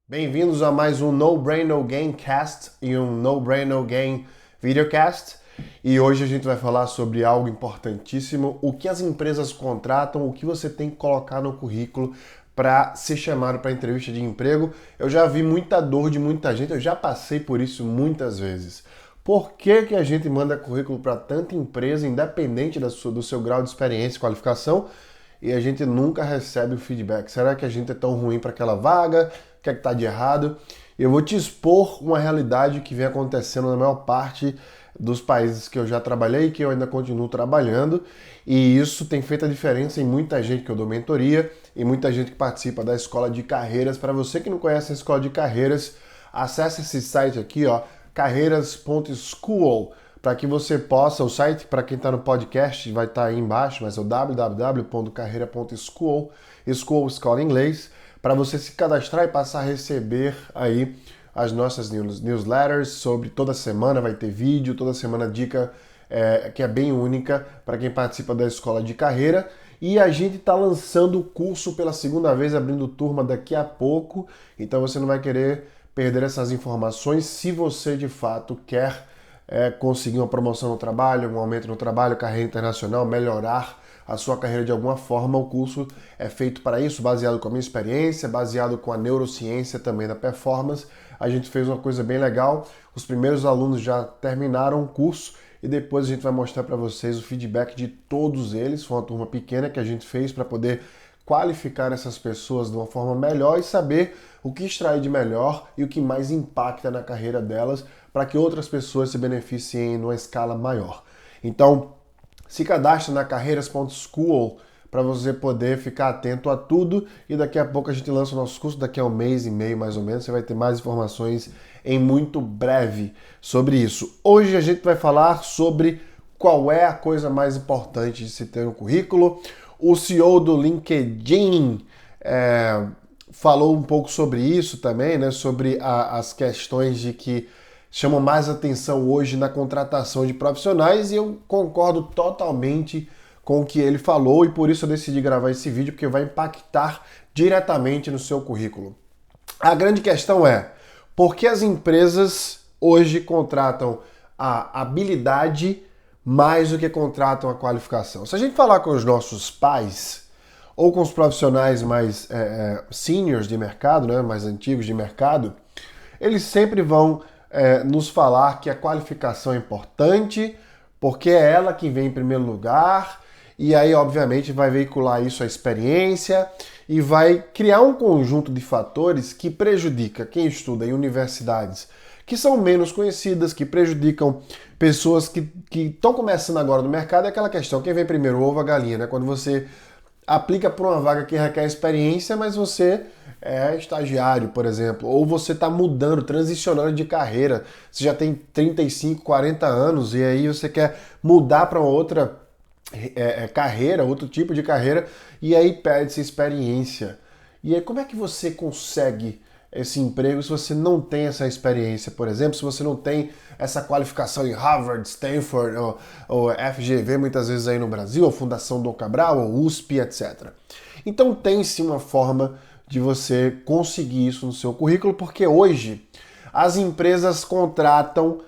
Bem-vindos a mais um No Brain No Game Cast e um No Brain No Game Videocast. E hoje a gente vai falar sobre algo importantíssimo, o que as empresas contratam, o que você tem que colocar no currículo para ser chamado para entrevista de emprego. Eu já vi muita dor de muita gente, eu já passei por isso muitas vezes. Por que a gente manda currículo para tanta empresa, independente do seu grau de experiência e qualificação, e a gente nunca recebe o feedback? Será que a gente é tão ruim para aquela vaga? O que é que está de errado? Eu vou te expor uma realidade que vem acontecendo na maior parte dos países que eu já trabalhei e que eu ainda continuo trabalhando, e isso tem feito a diferença em muita gente que eu dou mentoria e muita gente que participa da Escola de Carreiras. Para você que não conhece a Escola de Carreiras, acesse esse site aqui, ó, carreiras.school, para que você possa, o site para quem está no podcast vai estar aí embaixo, mas é o www.carreira.school, school, escola em inglês, para você se cadastrar e passar a receber aí as nossas newsletters sobre toda semana, vai ter vídeo, toda semana dica que é bem única para quem participa da Escola de Carreira. E a gente está lançando o curso pela segunda vez, abrindo turma daqui a pouco, então você não vai querer perder essas informações se você de fato quer conseguir uma promoção no trabalho, um aumento no trabalho, carreira internacional, melhorar a sua carreira de alguma forma. O curso é feito para isso, baseado com a minha experiência, baseado com a neurociência também da performance. A gente fez uma coisa bem legal, os primeiros alunos já terminaram o curso e depois a gente vai mostrar para vocês o feedback de todos eles. Foi uma turma pequena que a gente fez para poder qualificar essas pessoas de uma forma melhor e saber o que extrair de melhor e o que mais impacta na carreira delas para que outras pessoas se beneficiem numa escala maior. Então, se cadastre na carreiras.school para você poder ficar atento a tudo, e daqui a pouco a gente lança o nosso curso, daqui a um mês e meio mais ou menos, você vai ter mais informações em muito breve sobre isso. Hoje a gente vai falar sobre qual é a coisa mais importante de se ter no currículo. O CEO do LinkedIn falou um pouco sobre isso também, né? Sobre as questões de que chamam mais atenção hoje na contratação de profissionais, e eu concordo totalmente com o que ele falou, e por isso eu decidi gravar esse vídeo, porque vai impactar diretamente no seu currículo. A grande questão é, por que as empresas hoje contratam a habilidade mais do que contratam a qualificação? Se a gente falar com os nossos pais ou com os profissionais mais seniors de mercado, né, mais antigos de mercado, eles sempre vão nos falar que a qualificação é importante, porque é ela que vem em primeiro lugar, e aí obviamente vai veicular isso a experiência e vai criar um conjunto de fatores que prejudica quem estuda em universidades que são menos conhecidas, que prejudicam pessoas que estão começando agora no mercado. É aquela questão, quem vem primeiro, o ovo ou a galinha, né? Quando você aplica para uma vaga que requer experiência, mas você é estagiário, por exemplo, ou você está mudando, transicionando de carreira, você já tem 35, 40 anos e aí você quer mudar para outra carreira, outro tipo de carreira, e aí perde-se experiência. E aí como é que você consegue esse emprego se você não tem essa experiência? Por exemplo, se você não tem essa qualificação em Harvard, Stanford ou FGV, muitas vezes aí no Brasil, ou Fundação Dom Cabral, ou USP, etc. Então tem sim uma forma de você conseguir isso no seu currículo, porque hoje as empresas contratam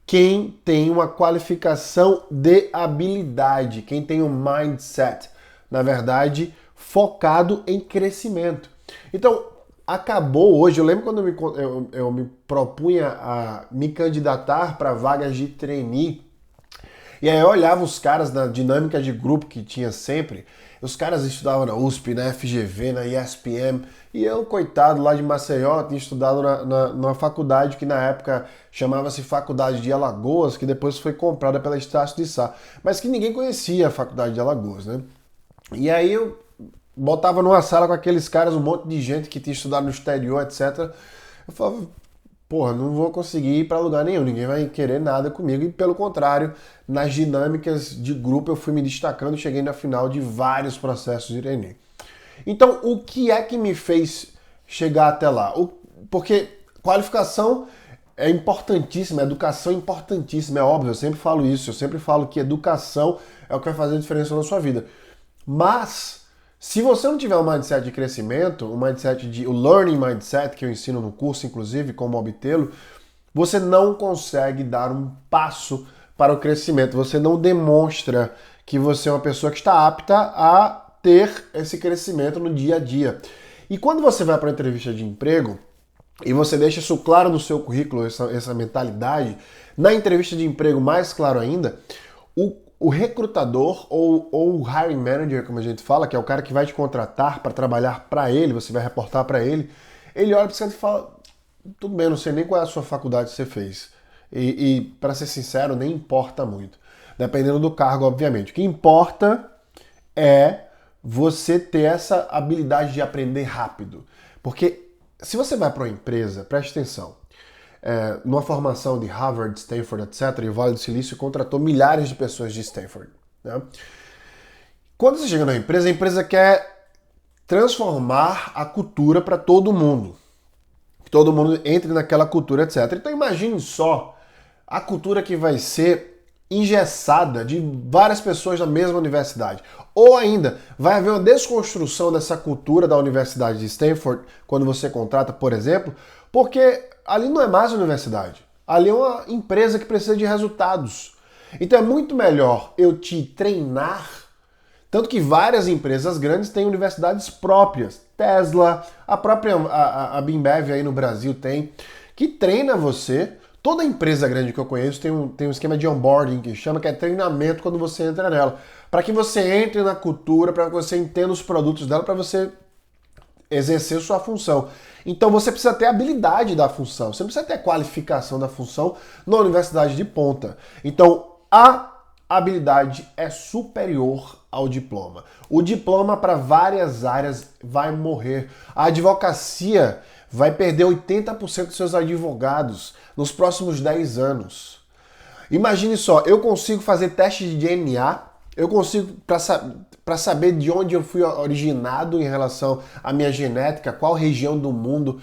quem tem uma qualificação de habilidade, quem tem um mindset, na verdade, focado em crescimento. Então, acabou hoje, eu lembro quando eu me propunha a me candidatar para vagas de trainee, e aí eu olhava os caras na dinâmica de grupo que tinha sempre, os caras estudavam na USP, na FGV, na ESPM, e eu, coitado, lá de Maceió, tinha estudado numa faculdade que na época chamava-se Faculdade de Alagoas, que depois foi comprada pela Estácio de Sá, mas que ninguém conhecia a Faculdade de Alagoas, né? E aí eu botava numa sala com aqueles caras, um monte de gente que tinha estudado no exterior, etc. Eu falava, porra, não vou conseguir ir para lugar nenhum, ninguém vai querer nada comigo. E pelo contrário, nas dinâmicas de grupo eu fui me destacando e cheguei na final de vários processos de Enem. Então, o que é que me fez chegar até lá? Porque qualificação é importantíssima, educação é importantíssima, é óbvio, eu sempre falo isso, eu sempre falo que educação é o que vai fazer a diferença na sua vida. Mas Se você não tiver um mindset de crescimento, o learning mindset que eu ensino no curso, inclusive, como obtê-lo, você não consegue dar um passo para o crescimento. Você não demonstra que você é uma pessoa que está apta a ter esse crescimento no dia a dia. E quando você vai para uma entrevista de emprego, e você deixa isso claro no seu currículo, essa mentalidade, na entrevista de emprego mais claro ainda, o recrutador ou o hiring manager, como a gente fala, que é o cara que vai te contratar para trabalhar para ele, você vai reportar para ele olha para você e fala, tudo bem, não sei nem qual é a sua faculdade que você fez. E para ser sincero, nem importa muito. Dependendo do cargo, obviamente. O que importa é você ter essa habilidade de aprender rápido. Porque se você vai para uma empresa, preste atenção, numa formação de Harvard, Stanford, etc., e o Vale do Silício contratou milhares de pessoas de Stanford. Né? Quando você chega na empresa, a empresa quer transformar a cultura para todo mundo. Que todo mundo entre naquela cultura, etc. Então imagine só a cultura que vai ser engessada de várias pessoas da mesma universidade. Ou ainda, vai haver uma desconstrução dessa cultura da Universidade de Stanford quando você contrata, por exemplo, porque ali não é mais universidade. Ali é uma empresa que precisa de resultados. Então é muito melhor eu te treinar. Tanto que várias empresas grandes têm universidades próprias. Tesla, a própria a Bimbev aí no Brasil tem, que treina você. Toda empresa grande que eu conheço tem um esquema de onboarding que chama, que é treinamento quando você entra nela. Para que você entre na cultura, para que você entenda os produtos dela, para você exercer sua função. Então você precisa ter habilidade da função, você não precisa ter qualificação da função na universidade de ponta. Então a habilidade é superior ao diploma. O diploma para várias áreas vai morrer. A advocacia vai perder 80% dos seus advogados nos próximos 10 anos. Imagine só, eu consigo fazer teste de DNA, eu consigo, para saber de onde eu fui originado em relação à minha genética, qual região do mundo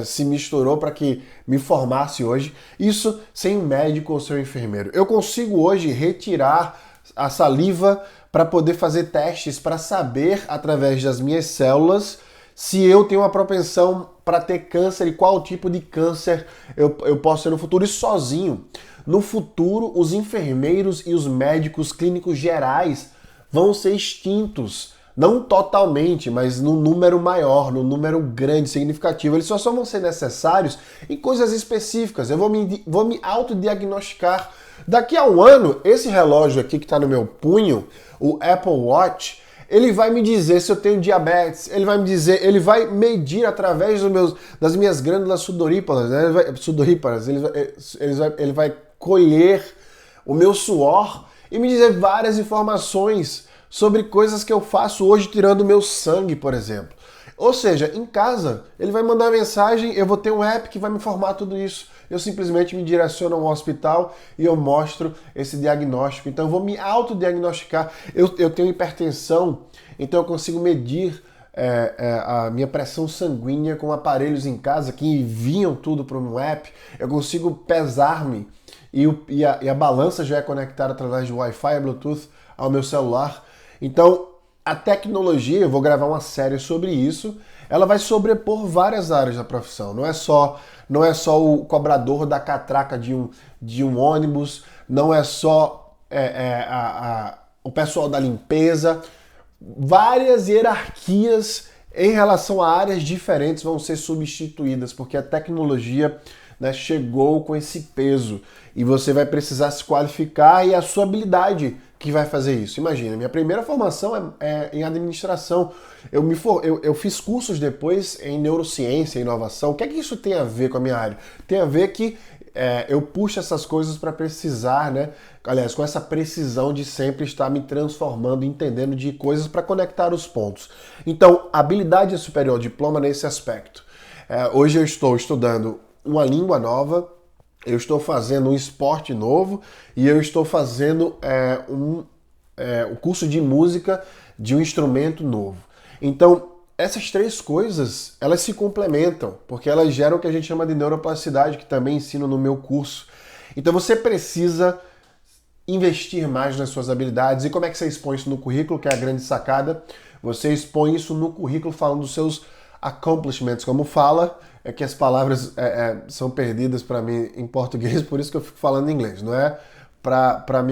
se misturou para que me formasse hoje, isso sem um médico ou sem um enfermeiro. Eu consigo hoje retirar a saliva para poder fazer testes para saber, através das minhas células, se eu tenho uma propensão para ter câncer e qual tipo de câncer eu posso ter no futuro, e sozinho. No futuro, os enfermeiros e os médicos clínicos gerais vão ser extintos. Não totalmente, mas num número maior, num número grande, significativo. Eles só vão ser necessários em coisas específicas. Eu vou me autodiagnosticar. Daqui a um ano, esse relógio aqui que está no meu punho, o Apple Watch, ele vai me dizer se eu tenho diabetes, ele vai medir através das minhas glândulas sudoríparas, né? Ele vai colher o meu suor e me dizer várias informações sobre coisas que eu faço hoje tirando o meu sangue, por exemplo. Ou seja, em casa, ele vai mandar mensagem, eu vou ter um app que vai me informar tudo isso. Eu simplesmente me direciono a um hospital e eu mostro esse diagnóstico. Então eu vou me autodiagnosticar. Eu tenho hipertensão, então eu consigo medir a minha pressão sanguínea com aparelhos em casa que enviam tudo para um app. Eu consigo pesar-me e a balança já é conectada através de Wi-Fi e Bluetooth ao meu celular. Então, a tecnologia, eu vou gravar uma série sobre isso, ela vai sobrepor várias áreas da profissão. Não é só o cobrador da catraca de um ônibus, não é só o pessoal da limpeza. Várias hierarquias em relação a áreas diferentes vão ser substituídas, porque a tecnologia, né, chegou com esse peso e você vai precisar se qualificar, e a sua habilidade que vai fazer isso. Imagina, minha primeira formação é em administração. Eu fiz cursos depois em neurociência e inovação. O que é que isso tem a ver com a minha área? Tem a ver que eu puxo essas coisas para precisar, né? Aliás, com essa precisão de sempre estar me transformando, entendendo de coisas para conectar os pontos. Então, habilidade é superior ao diploma nesse aspecto. Hoje eu estou estudando uma língua nova, eu estou fazendo um esporte novo e eu estou fazendo o curso de música de um instrumento novo. Então, essas três coisas, elas se complementam, porque elas geram o que a gente chama de neuroplasticidade, que também ensino no meu curso. Então você precisa investir mais nas suas habilidades. E como é que você expõe isso no currículo, que é a grande sacada? Você expõe isso no currículo falando dos seus accomplishments, como fala, é que as palavras são perdidas para mim em português, por isso que eu fico falando em inglês, não é para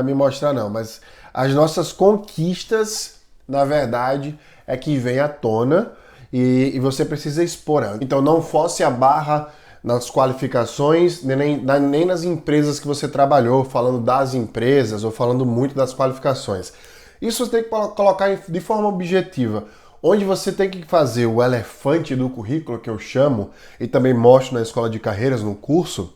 me mostrar não, mas as nossas conquistas, na verdade, é que vem à tona e você precisa expor ela. Então não force a barra nas qualificações, nem nas empresas que você trabalhou, falando das empresas ou falando muito das qualificações. Isso você tem que colocar de forma objetiva. Onde você tem que fazer o elefante do currículo, que eu chamo, e também mostro na escola de carreiras, no curso,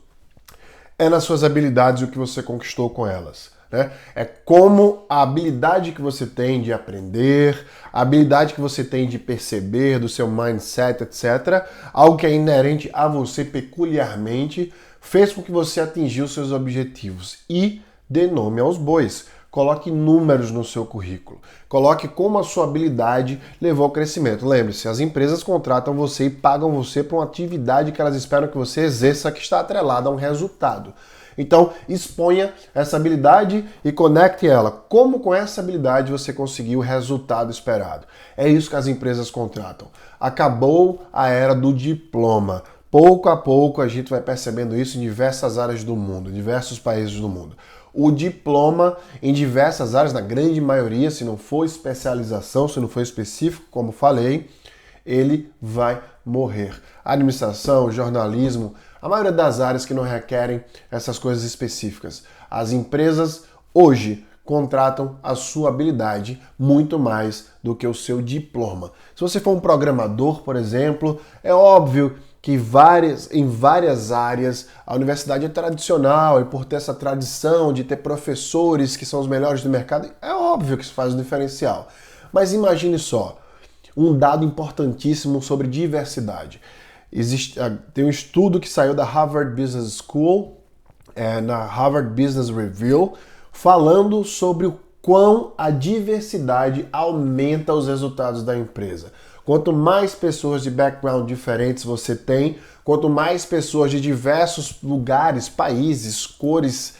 é nas suas habilidades e o que você conquistou com elas. Né? É como a habilidade que você tem de aprender, a habilidade que você tem de perceber, do seu mindset, etc., algo que é inerente a você peculiarmente, fez com que você atingiu seus objetivos. E dê nome aos bois. Coloque números no seu currículo. Coloque como a sua habilidade levou ao crescimento. Lembre-se, as empresas contratam você e pagam você por uma atividade que elas esperam que você exerça, que está atrelada a um resultado. Então, exponha essa habilidade e conecte ela. Como com essa habilidade você conseguiu o resultado esperado? É isso que as empresas contratam. Acabou a era do diploma. Pouco a pouco a gente vai percebendo isso em diversas áreas do mundo, em diversos países do mundo. O diploma, em diversas áreas, na grande maioria, se não for especialização, se não for específico, como falei, ele vai morrer. Administração, jornalismo, a maioria das áreas que não requerem essas coisas específicas. As empresas hoje contratam a sua habilidade muito mais do que o seu diploma. Se você for um programador, por exemplo, é óbvio que em várias áreas a universidade é tradicional e por ter essa tradição de ter professores que são os melhores do mercado, é óbvio que isso faz um diferencial. Mas imagine só, um dado importantíssimo sobre diversidade. Tem um estudo que saiu da Harvard Business School, na Harvard Business Review, falando sobre o quão a diversidade aumenta os resultados da empresa. Quanto mais pessoas de background diferentes você tem, quanto mais pessoas de diversos lugares, países, cores,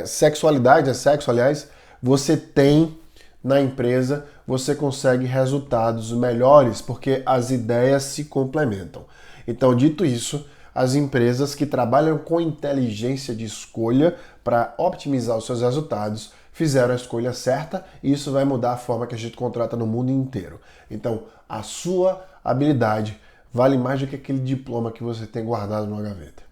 sexualidade, sexo, aliás, você tem na empresa, você consegue resultados melhores, porque as ideias se complementam. Então, dito isso, as empresas que trabalham com inteligência de escolha para otimizar os seus resultados fizeram a escolha certa e isso vai mudar a forma que a gente contrata no mundo inteiro. Então, a sua habilidade vale mais do que aquele diploma que você tem guardado numa gaveta.